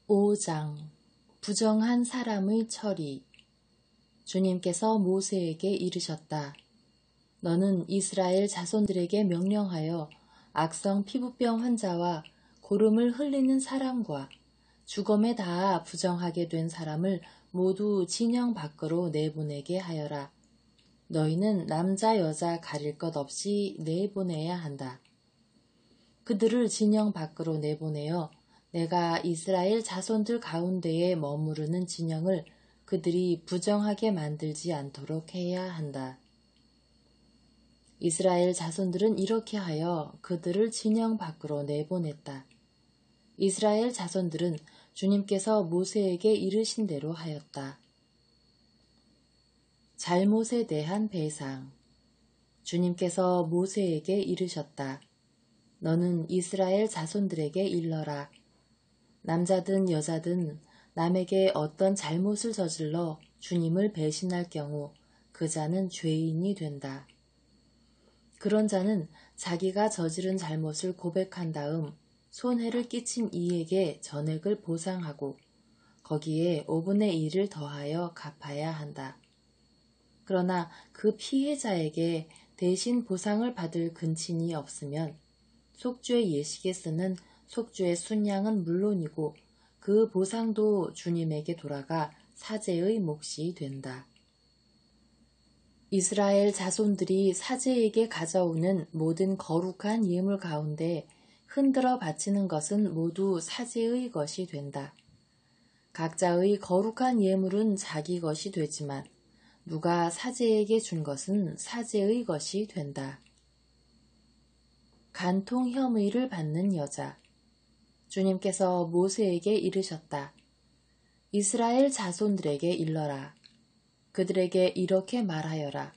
5장 부정한 사람의 처리. 주님께서 모세에게 이르셨다. 너는 이스라엘 자손들에게 명령하여 악성 피부병 환자와 고름을 흘리는 사람과 죽음에 닿아 부정하게 된 사람을 모두 진영 밖으로 내보내게 하여라. 너희는 남자 여자 가릴 것 없이 내보내야 한다. 그들을 진영 밖으로 내보내어 내가 이스라엘 자손들 가운데에 머무르는 진영을 그들이 부정하게 만들지 않도록 해야 한다. 이스라엘 자손들은 이렇게 하여 그들을 진영 밖으로 내보냈다. 이스라엘 자손들은 주님께서 모세에게 이르신 대로 하였다. 잘못에 대한 배상. 주님께서 모세에게 이르셨다. 너는 이스라엘 자손들에게 일러라. 남자든 여자든 남에게 어떤 잘못을 저질러 주님을 배신할 경우 그 자는 죄인이 된다. 그런 자는 자기가 저지른 잘못을 고백한 다음 손해를 끼친 이에게 전액을 보상하고 거기에 5분의 1을 더하여 갚아야 한다. 그러나 그 피해자에게 대신 보상을 받을 근친이 없으면 속죄 예식에 쓰는 속죄의 순양은 물론이고 그 보상도 주님에게 돌아가 사제의 몫이 된다. 이스라엘 자손들이 사제에게 가져오는 모든 거룩한 예물 가운데 흔들어 바치는 것은 모두 사제의 것이 된다. 각자의 거룩한 예물은 자기 것이 되지만 누가 사제에게 준 것은 사제의 것이 된다. 간통 혐의를 받는 여자. 주님께서 모세에게 이르셨다. 이스라엘 자손들에게 일러라. 그들에게 이렇게 말하여라.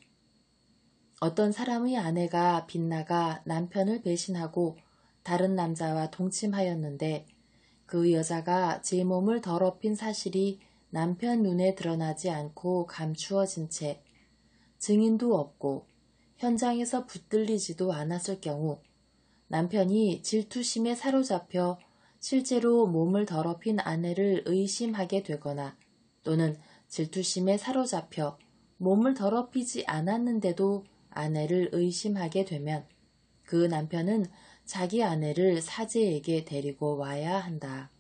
어떤 사람의 아내가 빗나가 남편을 배신하고 다른 남자와 동침하였는데 그 여자가 제 몸을 더럽힌 사실이 남편 눈에 드러나지 않고 감추어진 채 증인도 없고 현장에서 붙들리지도 않았을 경우 남편이 질투심에 사로잡혀 실제로 몸을 더럽힌 아내를 의심하게 되거나 또는 질투심에 사로잡혀 몸을 더럽히지 않았는데도 아내를 의심하게 되면 그 남편은 자기 아내를 사제에게 데리고 와야 한다.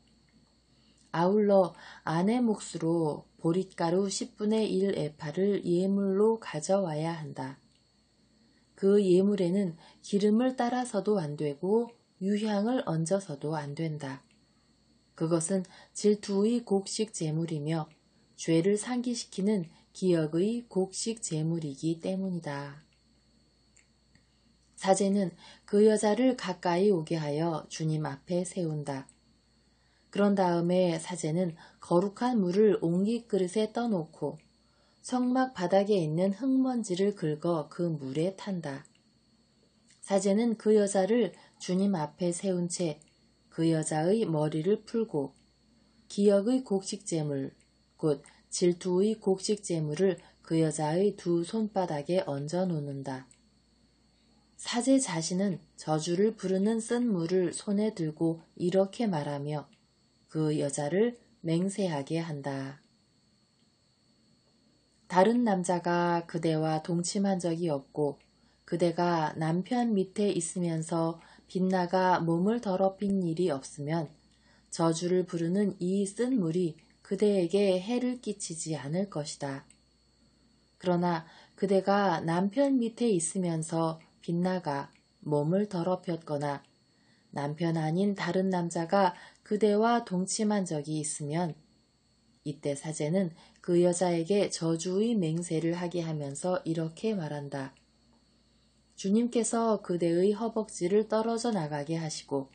아울러 아내 몫으로 보릿가루 10분의 1 에파를 예물로 가져와야 한다. 그 예물에는 기름을 따라서도 안 되고 유향을 얹어서도 안 된다. 그것은 질투의 곡식 제물이며 죄를 상기시키는 기억의 곡식 제물이기 때문이다. 사제는 그 여자를 가까이 오게 하여 주님 앞에 세운다. 그런 다음에 사제는 거룩한 물을 옹깃 그릇에 떠놓고 성막 바닥에 있는 흙먼지를 긁어 그 물에 탄다. 사제는 그 여자를 주님 앞에 세운 채 그 여자의 머리를 풀고 기억의 곡식제물, 곧 질투의 곡식제물을 그 여자의 두 손바닥에 얹어 놓는다. 사제 자신은 저주를 부르는 쓴 물을 손에 들고 이렇게 말하며 그 여자를 맹세하게 한다. 다른 남자가 그대와 동침한 적이 없고 그대가 남편 밑에 있으면서 빗나가 몸을 더럽힌 일이 없으면 저주를 부르는 이 쓴 물이 그대에게 해를 끼치지 않을 것이다. 그러나 그대가 남편 밑에 있으면서 빗나가 몸을 더럽혔거나 남편 아닌 다른 남자가 그대와 동침한 적이 있으면 이때 사제는 그 여자에게 저주의 맹세를 하게 하면서 이렇게 말한다. 주님께서 그대의 허벅지를 떨어져 나가게 하시고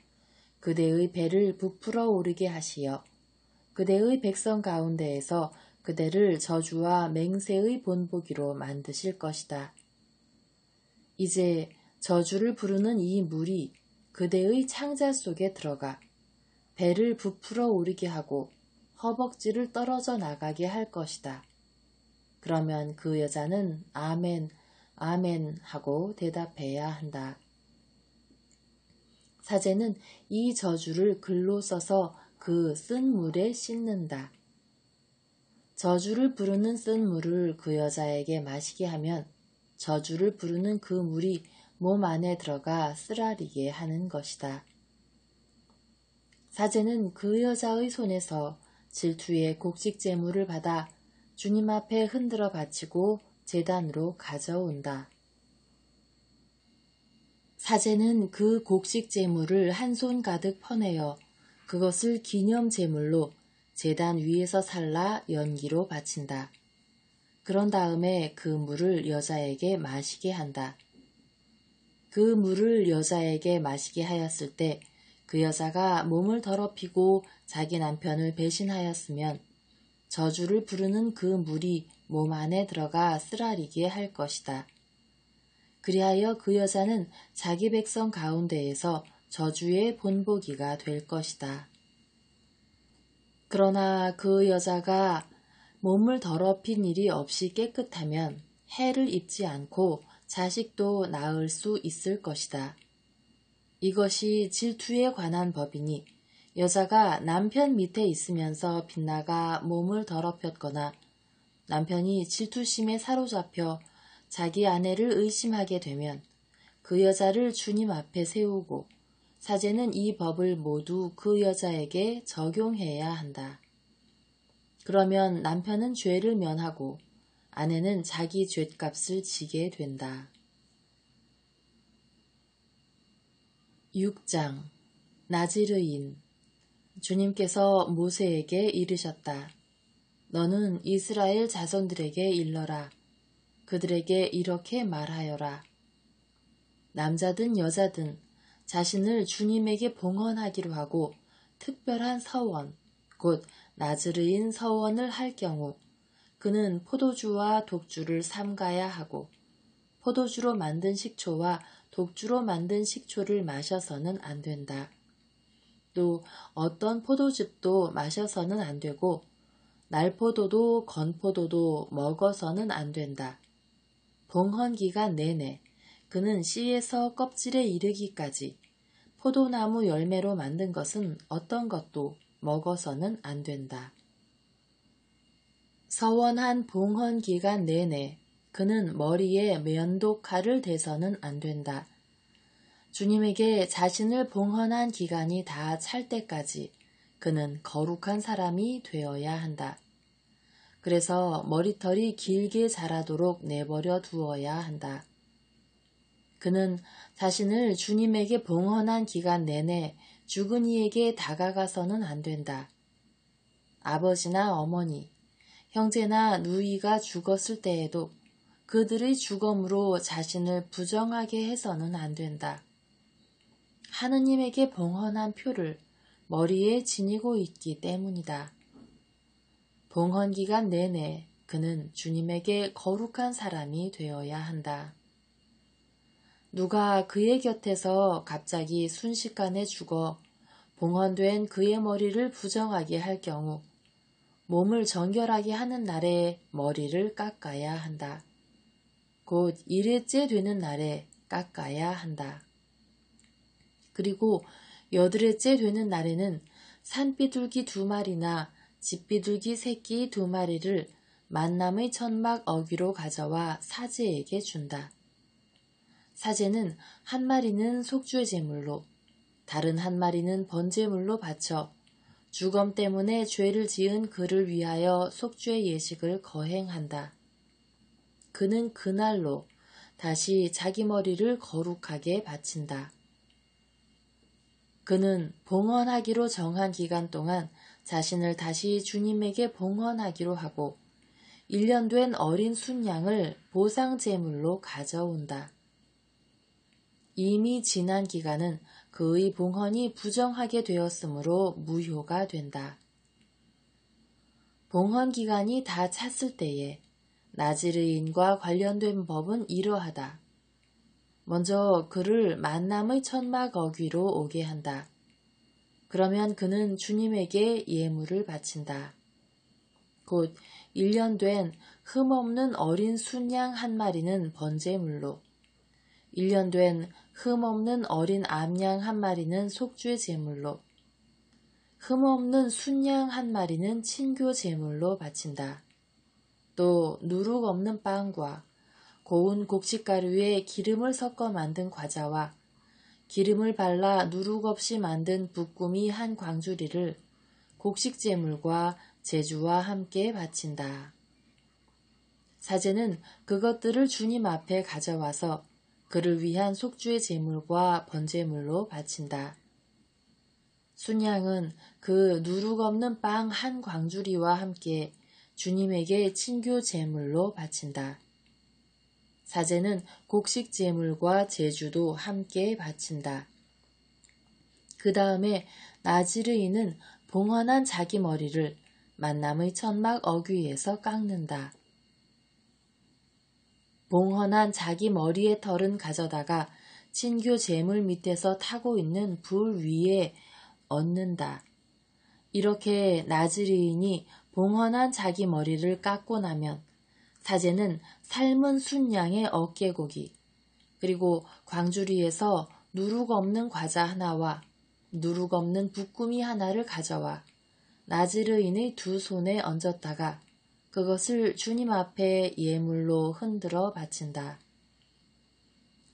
그대의 배를 부풀어 오르게 하시어 그대의 백성 가운데에서 그대를 저주와 맹세의 본보기로 만드실 것이다. 이제 저주를 부르는 이 물이 그대의 창자 속에 들어가 배를 부풀어 오르게 하고 허벅지를 떨어져 나가게 할 것이다. 그러면 그 여자는 아멘, 아멘 하고 대답해야 한다. 사제는 이 저주를 글로 써서 그 쓴 물에 씻는다. 저주를 부르는 쓴 물을 그 여자에게 마시게 하면 저주를 부르는 그 물이 몸 안에 들어가 쓰라리게 하는 것이다. 사제는 그 여자의 손에서 질투의 곡식 제물을 받아 주님 앞에 흔들어 바치고 제단으로 가져온다. 사제는 그 곡식 제물을 한 손 가득 퍼내어 그것을 기념 제물로 제단 위에서 살라 연기로 바친다. 그런 다음에 그 물을 여자에게 마시게 한다. 그 물을 여자에게 마시게 하였을 때 그 여자가 몸을 더럽히고 자기 남편을 배신하였으면 저주를 부르는 그 물이 몸 안에 들어가 쓰라리게 할 것이다. 그리하여 그 여자는 자기 백성 가운데에서 저주의 본보기가 될 것이다. 그러나 그 여자가 몸을 더럽힌 일이 없이 깨끗하면 해를 입지 않고 자식도 낳을 수 있을 것이다. 이것이 질투에 관한 법이니 여자가 남편 밑에 있으면서 빗나가 몸을 더럽혔거나 남편이 질투심에 사로잡혀 자기 아내를 의심하게 되면 그 여자를 주님 앞에 세우고 사제는 이 법을 모두 그 여자에게 적용해야 한다. 그러면 남편은 죄를 면하고 아내는 자기 죗값을 지게 된다. 6장 나지르인. 주님께서 모세에게 이르셨다. 너는 이스라엘 자손들에게 일러라. 그들에게 이렇게 말하여라. 남자든 여자든 자신을 주님에게 봉헌하기로 하고 특별한 서원, 곧 나즈르인 서원을 할 경우 그는 포도주와 독주를 삼가야 하고 포도주로 만든 식초와 독주로 만든 식초를 마셔서는 안 된다. 또 어떤 포도즙도 마셔서는 안 되고 날포도도 건포도도 먹어서는 안 된다. 봉헌 기간 내내 그는 씨에서 껍질에 이르기까지 포도나무 열매로 만든 것은 어떤 것도 먹어서는 안 된다. 서원한 봉헌 기간 내내 그는 머리에 면도칼을 대서는 안 된다. 주님에게 자신을 봉헌한 기간이 다 찰 때까지 그는 거룩한 사람이 되어야 한다. 그래서 머리털이 길게 자라도록 내버려 두어야 한다. 그는 자신을 주님에게 봉헌한 기간 내내 죽은 이에게 다가가서는 안 된다. 아버지나 어머니, 형제나 누이가 죽었을 때에도 그들의 죽음으로 자신을 부정하게 해서는 안 된다. 하느님에게 봉헌한 표를 머리에 지니고 있기 때문이다. 봉헌 기간 내내 그는 주님에게 거룩한 사람이 되어야 한다. 누가 그의 곁에서 갑자기 순식간에 죽어 봉헌된 그의 머리를 부정하게 할 경우 몸을 정결하게 하는 날에 머리를 깎아야 한다. 곧 1회째 되는 날에 깎아야 한다. 그리고 8회째 되는 날에는 산비둘기 2마리나 집비둘기 새끼 2마리를 만남의 천막 어귀로 가져와 사제에게 준다. 사제는 한 마리는 속죄 제물로 다른 한 마리는 번제물로 바쳐 죽음 때문에 죄를 지은 그를 위하여 속죄 예식을 거행한다. 그는 그날로 다시 자기 머리를 거룩하게 바친다. 그는 봉헌하기로 정한 기간 동안 자신을 다시 주님에게 봉헌하기로 하고 1년 된 어린 순양을 보상 제물로 가져온다. 이미 지난 기간은 그의 봉헌이 부정하게 되었으므로 무효가 된다. 봉헌 기간이 다 찼을 때에 나지르인과 관련된 법은 이러하다. 먼저 그를 만남의 천막 어귀로 오게 한다. 그러면 그는 주님에게 예물을 바친다. 곧 1년 된 흠없는 어린 순양 한 마리는 번제물로 1년 된 흠없는 어린 암양 한 마리는 속죄 제물로 흠없는 순양 한 마리는 친교 제물로 바친다. 또 누룩 없는 빵과 고운 곡식가루에 기름을 섞어 만든 과자와 기름을 발라 누룩 없이 만든 부꾸미 한 광주리를 곡식 제물과 제주와 함께 바친다. 사제는 그것들을 주님 앞에 가져와서 그를 위한 속주의 제물과 번제물로 바친다. 순양은 그 누룩 없는 빵 한 광주리와 함께 주님에게 친교 제물로 바친다. 사제는 곡식 제물과 제주도 함께 바친다. 그 다음에 나지르인은 봉헌한 자기 머리를 만남의 천막 어귀에서 깎는다. 봉헌한 자기 머리의 털은 가져다가 친교 제물 밑에서 타고 있는 불 위에 얹는다. 이렇게 나즈리인이 봉헌한 자기 머리를 깎고 나면 사제는 삶은 순양의 어깨고기 그리고 광주리에서 누룩 없는 과자 하나와 누룩 없는 부꾸미 하나를 가져와 나즈르인의 두 손에 얹었다가 그것을 주님 앞에 예물로 흔들어 바친다.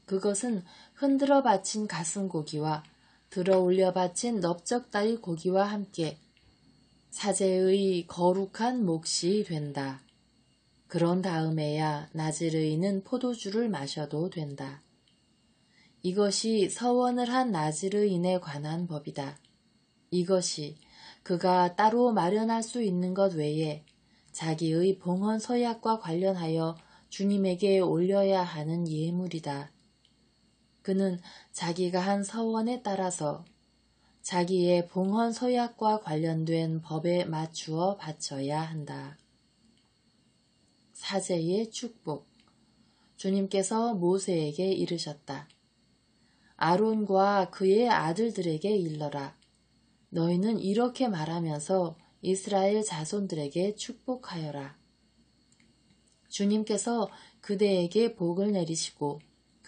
그것은 흔들어 바친 가슴고기와 들어 올려 바친 넓적다리 고기와 함께 사제의 거룩한 몫이 된다. 그런 다음에야 나즈르인은 포도주를 마셔도 된다. 이것이 서원을 한 나즈르인에 관한 법이다. 이것이 그가 따로 마련할 수 있는 것 외에 자기의 봉헌 서약과 관련하여 주님에게 올려야 하는 예물이다. 그는 자기가 한 서원에 따라서 자기의 봉헌 서약과 관련된 법에 맞추어 바쳐야 한다. 사제의 축복. 주님께서 모세에게 이르셨다. 아론과 그의 아들들에게 일러라. 너희는 이렇게 말하면서 이스라엘 자손들에게 축복하여라. 주님께서 그대에게 복을 내리시고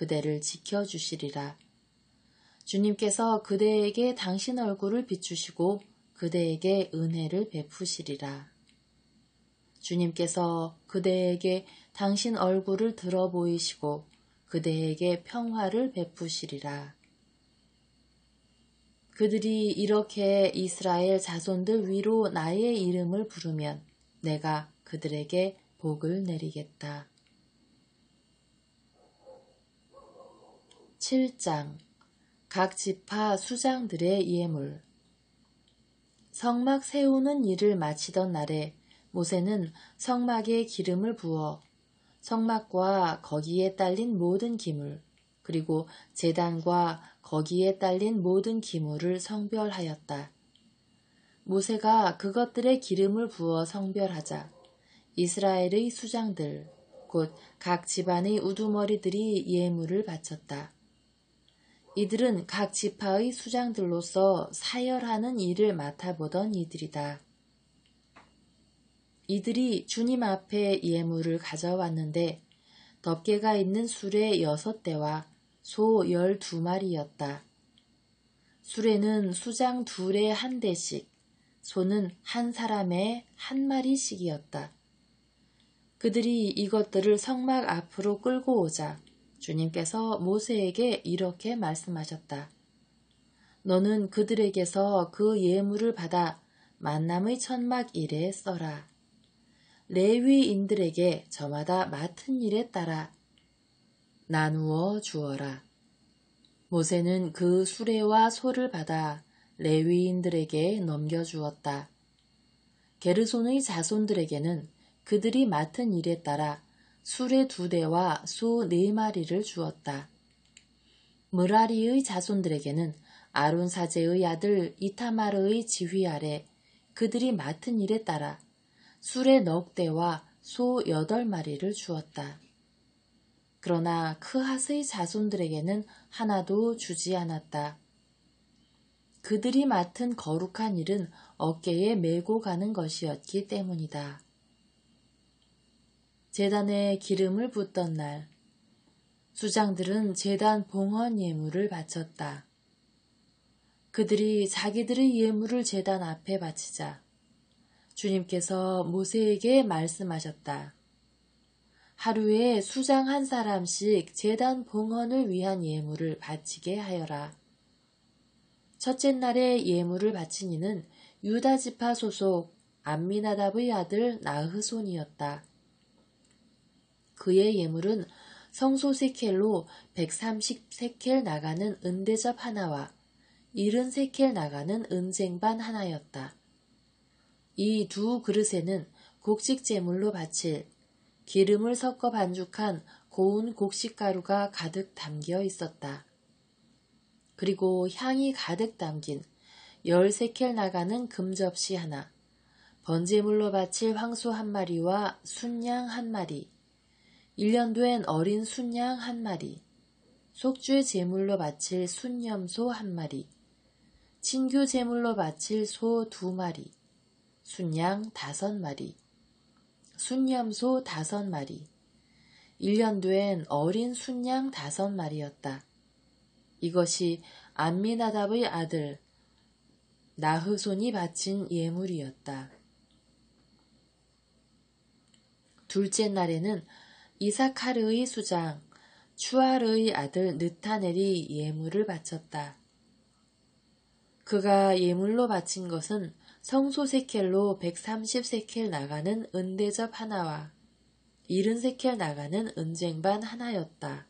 그대를 지켜주시리라. 주님께서 그대에게 당신 얼굴을 비추시고 그대에게 은혜를 베푸시리라. 주님께서 그대에게 당신 얼굴을 들어 보이시고 그대에게 평화를 베푸시리라. 그들이 이렇게 이스라엘 자손들 위로 나의 이름을 부르면 내가 그들에게 복을 내리겠다. 7장 각 지파 수장들의 예물. 성막 세우는 일을 마치던 날에 모세는 성막에 기름을 부어 성막과 거기에 딸린 모든 기물 그리고 제단과 거기에 딸린 모든 기물을 성별하였다. 모세가 그것들의 기름을 부어 성별하자 이스라엘의 수장들 곧 각 집안의 우두머리들이 예물을 바쳤다. 이들은 각 지파의 수장들로서 사열하는 일을 맡아보던 이들이다. 이들이 주님 앞에 예물을 가져왔는데 덮개가 있는 수레 6대와 소 12마리였다. 수레는 수장 둘에 한 대씩, 소는 한 사람에 한 마리씩이었다. 그들이 이것들을 성막 앞으로 끌고 오자 주님께서 모세에게 이렇게 말씀하셨다. 너는 그들에게서 그 예물을 받아 만남의 천막 일에 써라. 레위인들에게 저마다 맡은 일에 따라 나누어 주어라. 모세는 그 수레와 소를 받아 레위인들에게 넘겨주었다. 게르손의 자손들에게는 그들이 맡은 일에 따라 수레 2대와 소 4마리를 주었다. 므라리의 자손들에게는 아론 사제의 아들 이타마르의 지휘 아래 그들이 맡은 일에 따라 수레 넉 대와 소 8마리를 주었다. 그러나 크핫의 자손들에게는 하나도 주지 않았다. 그들이 맡은 거룩한 일은 어깨에 메고 가는 것이었기 때문이다. 제단에 기름을 붓던 날, 수장들은 제단 봉헌 예물을 바쳤다. 그들이 자기들의 예물을 제단 앞에 바치자 주님께서 모세에게 말씀하셨다. 하루에 수장 한 사람씩 제단 봉헌을 위한 예물을 바치게 하여라. 첫째 날에 예물을 바친 이는 유다 지파 소속 암미나답의 아들 나흐손이었다. 그의 예물은 성소 세켈로 130세켈 나가는 은대접 하나와 70세켈 나가는 은쟁반 하나였다. 이 두 그릇에는 곡식 제물로 바칠 기름을 섞어 반죽한 고운 곡식가루가 가득 담겨 있었다. 그리고 향이 가득 담긴 10세켈 나가는 금접시 하나, 번제물로 바칠 황소 한 마리와 순양 한 마리, 1년 된 어린 순양 한 마리, 속죄 제물로 바칠 순염소 한 마리, 친교 제물로 바칠 소 2마리, 순양 5마리, 순염소 5마리, 1년 된 어린 순양 5마리였다. 이것이 암미나답의 아들 나흐손이 바친 예물이었다. 둘째 날에는 이사카르의 수장 추알의 아들 느타넬이 예물을 바쳤다. 그가 예물로 바친 것은 성소 세켈로 130세켈 나가는 은대접 하나와 70세켈 나가는 은쟁반 하나였다.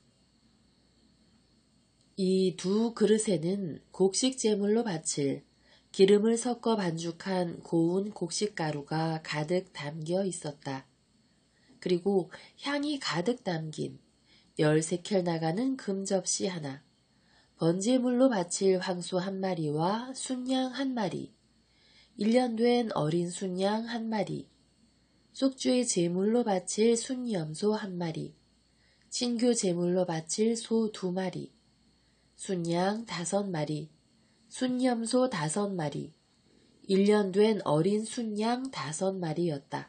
이 두 그릇에는 곡식 제물로 바칠 기름을 섞어 반죽한 고운 곡식가루가 가득 담겨 있었다. 그리고 향이 가득 담긴 10세켈 나가는 금접시 하나, 번제물로 바칠 황소 한 마리와 순양 한 마리, 1년 된 어린 순양 한 마리, 속죄 제물로 바칠 순염소 한 마리, 친교 제물로 바칠 소 2마리, 순양 5마리, 순염소 5마리, 1년 된 어린 순양 5마리였다.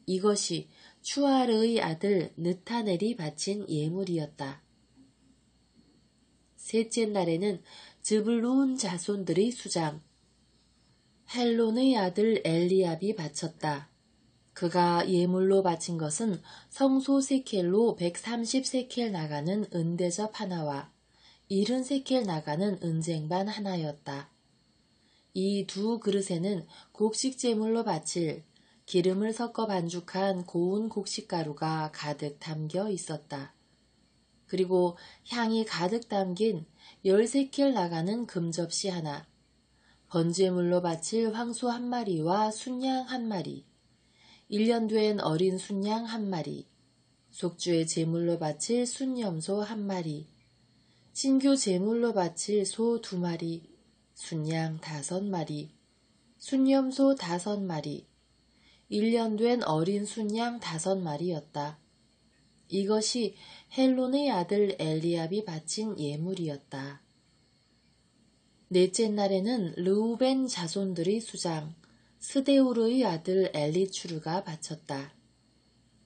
이것이 추알의 아들 느타넬이 바친 예물이었다. 셋째 날에는 즈블룬 자손들의 수장 헬론의 아들 엘리압이 바쳤다. 그가 예물로 바친 것은 성소 세켈로 130세켈 나가는 은대접 하나와 70세켈 나가는 은쟁반 하나였다. 이 두 그릇에는 곡식 제물로 바칠 기름을 섞어 반죽한 고운 곡식가루가 가득 담겨 있었다. 그리고 향이 가득 담긴 10세켈 나가는 금접시 하나, 번제물로 바칠 황소 한 마리와 순양 한 마리, 1년 된 어린 순양 한 마리, 속죄 제물로 바칠 순염소 한 마리, 친교 제물로 바칠 소 2마리, 순양 5마리, 순염소 5마리, 1년 된 어린 순양 5마리였다. 이것이 헬론의 아들 엘리압이 바친 예물이었다. 넷째 날에는 르우벤 자손들의 수장 스데우르의 아들 엘리추르가 바쳤다.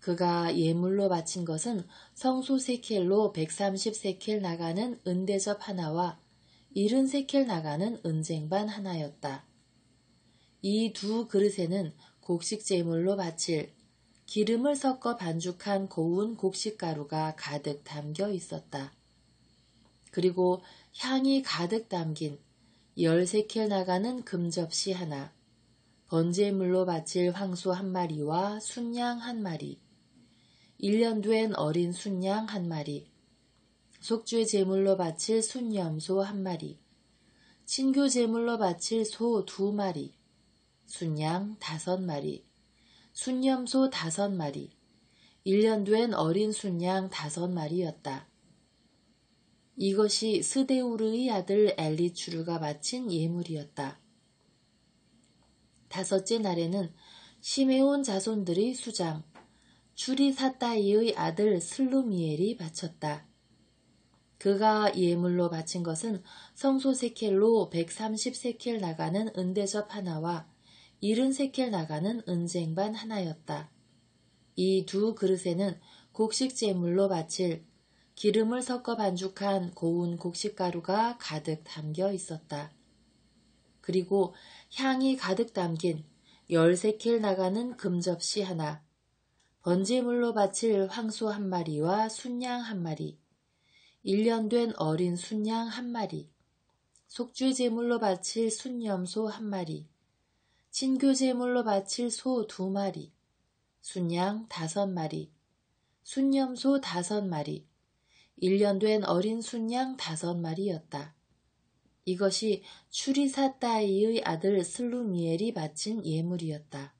그가 예물로 바친 것은 성소 세켈로 130세켈 나가는 은대접 하나와 70세켈 나가는 은쟁반 하나였다. 이 두 그릇에는 곡식 제물로 바칠 기름을 섞어 반죽한 고운 곡식가루가 가득 담겨 있었다. 그리고 향이 가득 담긴 10세켈 나가는 금접시 하나, 번제물로 바칠 황소 한 마리와 순양 한 마리, 1년 된 어린 순양 한 마리, 속죄 제물로 바칠 순염소 한 마리, 친교 제물로 바칠 소 2마리, 순양 5마리, 순염소 5마리, 1년 된 어린 순양 5마리였다. 이것이 스데우르의 아들 엘리추르가 바친 예물이었다. 다섯째 날에는 시메온 자손들의 수장 추리사따이의 아들 슬루미엘이 바쳤다. 그가 예물로 바친 것은 성소 세켈로 130세켈 나가는 은대접 하나와 70세켈 나가는 은쟁반 하나였다. 이 두 그릇에는 곡식 제물로 바칠 기름을 섞어 반죽한 고운 곡식가루가 가득 담겨 있었다. 그리고 향이 가득 담긴 13킬 나가는 금접시 하나, 번제물로 바칠 황소 한 마리와 순양 한 마리, 1년 된 어린 순양 한 마리, 속죄 제물로 바칠 순염소 한 마리, 친교 제물로 바칠 소 2마리, 순양 5마리, 순염소 5마리, 1년 된 어린 순양 5마리였다. 이것이 추리사따이의 아들 슬루미엘이 바친 예물이었다.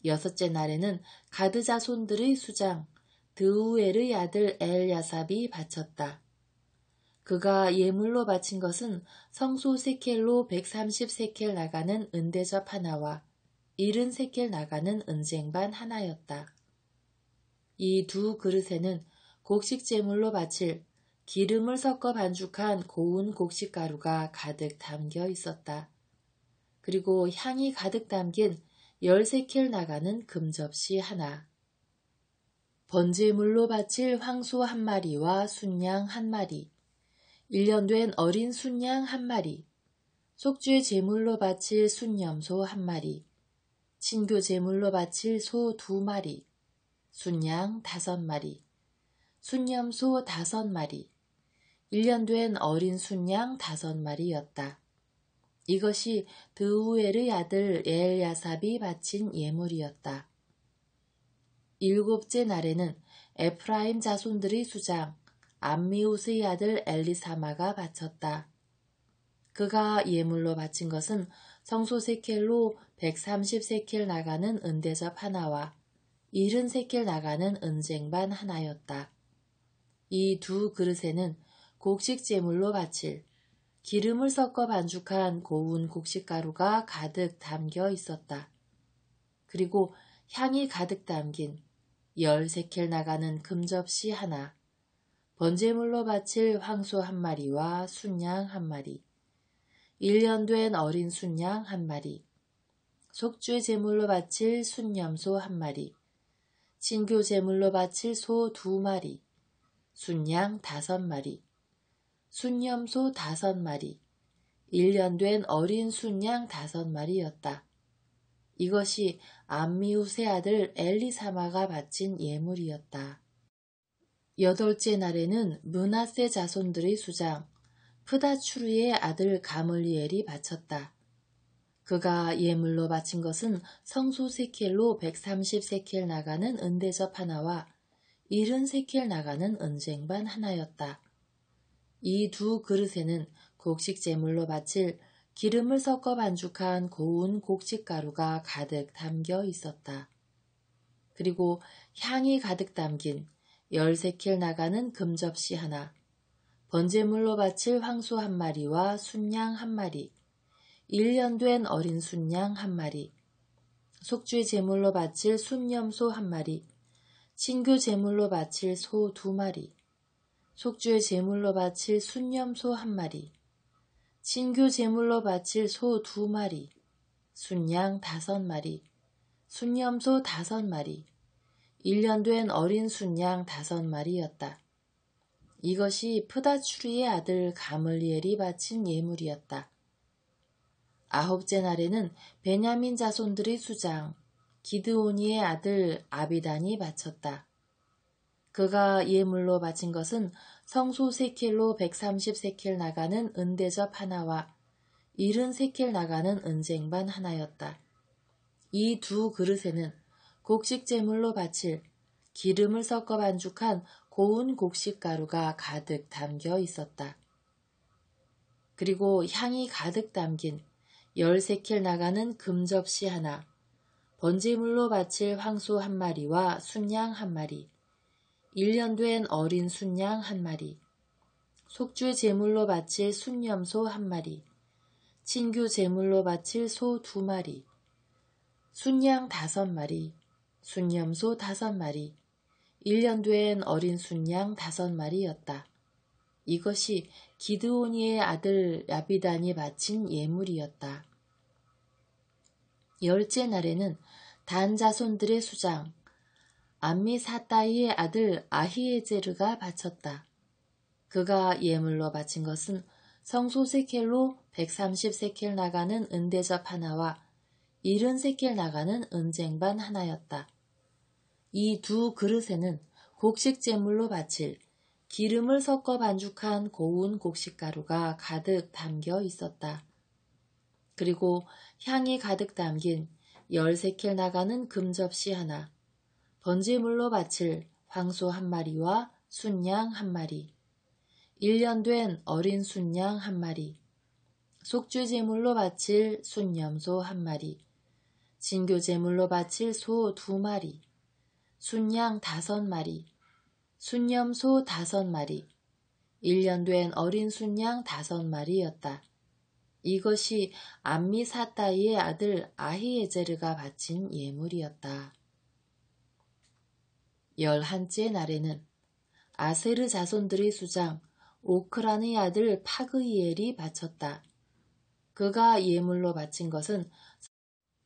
6째 날에는 가드 자손들의 수장 드우엘의 아들 엘야삽이 바쳤다. 그가 예물로 바친 것은 성소 세켈로 130세켈 나가는 은대접 하나와 70세켈 나가는 은쟁반 하나였다. 이 2 그릇에는 곡식 제물로 바칠 기름을 섞어 반죽한 고운 곡식가루가 가득 담겨 있었다. 그리고 향이 가득 담긴 13킬 나가는 금접시 하나. 번제물로 바칠 황소 한 마리와 순양 한 마리, 1년 된 어린 순양 한 마리, 속죄 제물로 바칠 순염소 한 마리, 친교 제물로 바칠 소 2마리, 순양 5마리, 순염소 5마리, 1년 된 어린 순양 5마리였다. 이것이 드우엘의 아들 엘야삽이 바친 예물이었다. 7째 날에는 에프라임 자손들의 수장 암미우스의 아들 엘리사마가 바쳤다. 그가 예물로 바친 것은 성소 세켈로 130세켈 나가는 은대접 하나와 70세켈 나가는 은쟁반 하나였다. 이 2 그릇에는 곡식 제물로 바칠 기름을 섞어 반죽한 고운 곡식가루가 가득 담겨 있었다. 그리고 향이 가득 담긴 10세켈 나가는 금접시 하나, 번제물로 바칠 황소 한 마리와 순양 한 마리, 1년 된 어린 순양 한 마리, 속죄 제물로 바칠 순염소 한 마리, 친교 제물로 바칠 소 2마리, 순양 5마리, 순염소 5마리, 1년 된 어린 순양 5마리였다. 이것이 암미우스의 아들 엘리사마가 바친 예물이었다. 8째 날에는 므낫세 자손들의 수장 프다추르의 아들 가물리엘이 바쳤다. 그가 예물로 바친 것은 성소 세켈로 130세켈 나가는 은대접 하나와 70세켈 나가는 은쟁반 하나였다. 이 2 그릇에는 곡식 제물로 바칠 기름을 섞어 반죽한 고운 곡식가루가 가득 담겨 있었다. 그리고 향이 가득 담긴 10세켈 나가는 금접시 하나, 번제물로 바칠 황소 한 마리와 순양 한 마리, 1년 된 어린 순양 한 마리, 속죄 제물로 바칠 순염소 한 마리, 친교 제물로 바칠 소 2마리, 속죄 제물로 바칠 순염소 한 마리, 친교 제물로 바칠 소 2마리, 순양 5마리, 순염소 5마리, 1년 된 어린 순양 5마리였다. 이것이 프다추리의 아들 가물리엘이 바친 예물이었다. 9째 날에는 베냐민 자손들의 수장 기드오니의 아들 아비단이 바쳤다. 그가 예물로 바친 것은 성소 세켈로 130세켈 나가는 은대접 하나와 70세켈 나가는 은쟁반 하나였다. 이 2 그릇에는 곡식 제물로 바칠 기름을 섞어 반죽한 고운 곡식가루가 가득 담겨 있었다. 그리고 향이 가득 담긴 10세켈 나가는 금접시 하나, 번제물로 바칠 황소 한 마리와 순양 한 마리, 1년 된 어린 순양 한 마리, 속죄 제물로 바칠 순염소 한 마리, 친교 제물로 바칠 소 2마리, 순양 5마리, 순염소 5마리, 1년 된 어린 순양 5마리였다. 이것이 기드오니의 아들 야비단이 바친 예물이었다. 10째 날에는 단 자손들의 수장 암미사따이의 아들 아히에제르가 바쳤다. 그가 예물로 바친 것은 성소 세켈로 130세켈 나가는 은대접 하나와 70세켈 나가는 은쟁반 하나였다. 이 두 그릇에는 곡식 제물로 바칠 기름을 섞어 반죽한 고운 곡식가루가 가득 담겨 있었다. 그리고 향이 가득 담긴 10세켈 나가는 금접시 하나, 번제물로 바칠 황소 한 마리와 순양 한 마리, 1년 된 어린 순양 한 마리, 속죄 제물로 바칠 순염소 한 마리, 진교 제물로 바칠 소 2마리, 순양 5마리, 순염소 5마리, 1년 된 어린 순양 5마리였다. 이것이 암미 사따이의 아들 아히에제르가 바친 예물이었다. 11째 날에는 아세르 자손들의 수장 오크란의 아들 파그이엘이 바쳤다. 그가 예물로 바친 것은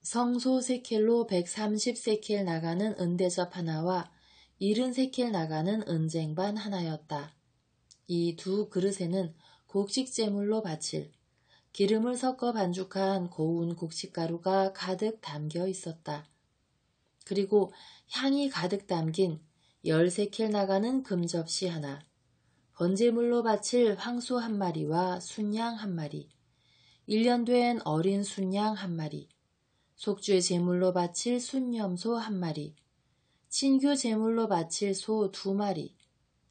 성소 세켈로 130세켈 나가는 은대접 하나와 70세켈 나가는 은쟁반 하나였다. 이 두 그릇에는 곡식 제물로 바칠 기름을 섞어 반죽한 고운 곡식가루가 가득 담겨 있었다. 그리고 향이 가득 담긴 10세켈 나가는 금접시 하나, 번제물로 바칠 황소 한 마리와 순양 한 마리, 1년 된 어린 순양 한 마리, 속죄 제물로 바칠 순염소 한 마리, 친교 제물로 바칠 소 2마리,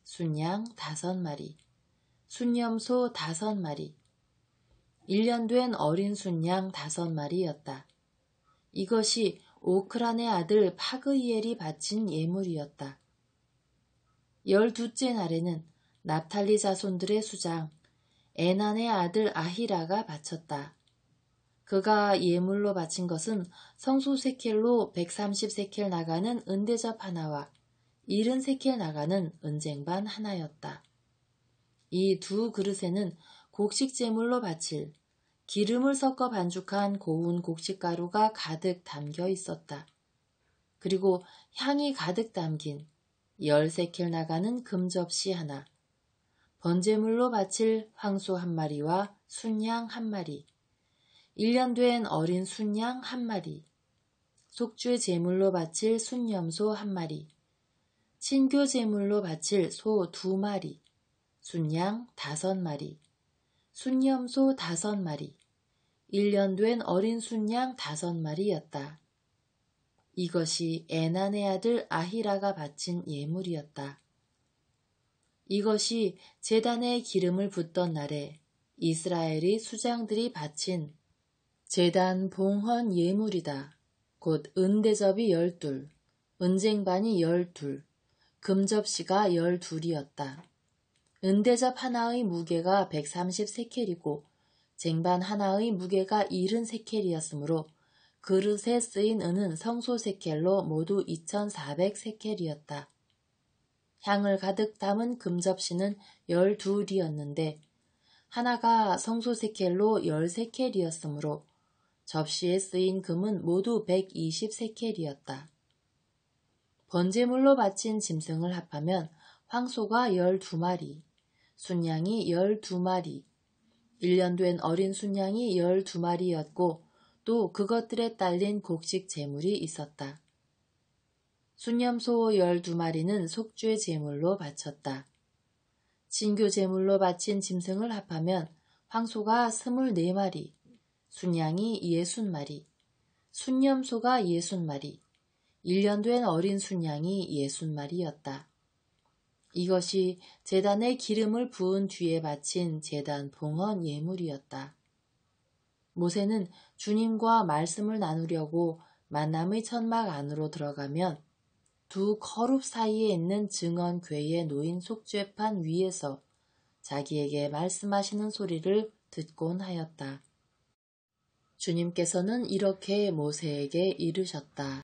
순양 5마리, 순염소 5마리, 1년 된 어린 순양 5마리였다. 이것이 오크란의 아들 파그이엘이 바친 예물이었다. 12째 날에는 납탈리 자손들의 수장 에난의 아들 아히라가 바쳤다. 그가 예물로 바친 것은 성소 세켈로 130세켈 나가는 은대접 하나와 70세켈 나가는 은쟁반 하나였다. 이 두 그릇에는 곡식 제물로 바칠 기름을 섞어 반죽한 고운 곡식가루가 가득 담겨 있었다. 그리고 향이 가득 담긴 10세켈 나가는 금접시 하나, 번제물로 바칠 황소 한 마리와 순양 한 마리, 1년 된 어린 순양 한 마리, 속죄 제물로 바칠 순염소 한 마리, 친교 제물로 바칠 소 2마리, 순양 5마리, 순염소 5마리, 1년 된 어린 순양 5마리였다. 이것이 에난의 아들 아히라가 바친 예물이었다. 이것이 제단에 기름을 붓던 날에 이스라엘의 수장들이 바친 제단 봉헌 예물이다. 곧 은대접이 12, 은쟁반이 12, 금접시가 12이었다. 은대접 하나의 무게가 130세켈이고 쟁반 하나의 무게가 70세켈이었으므로 그릇에 쓰인 은은 성소 세켈로 모두 2400세켈이었다. 향을 가득 담은 금접시는 12이었는데 하나가 성소 세켈로 10세켈이었으므로 접시에 쓰인 금은 모두 120세켈이었다. 번제물로 바친 짐승을 합하면 황소가 12마리, 순양이 12마리, 1년 된 어린 순양이 12마리였고 또 그것들에 딸린 곡식 제물이 있었다. 순염소 12마리는 속죄 제물로 바쳤다. 진교 제물로 바친 짐승을 합하면 황소가 24마리, 순양이 60마리, 순염소가 60마리, 1년 된 어린 순양이 60마리였다. 이것이 제단에 기름을 부은 뒤에 바친 제단 봉헌 예물이었다. 모세는 주님과 말씀을 나누려고 만남의 천막 안으로 들어가면 두 거룹 사이에 있는 증언궤에 놓인 속죄판 위에서 자기에게 말씀하시는 소리를 듣곤 하였다. 주님께서는 이렇게 모세에게 이르셨다.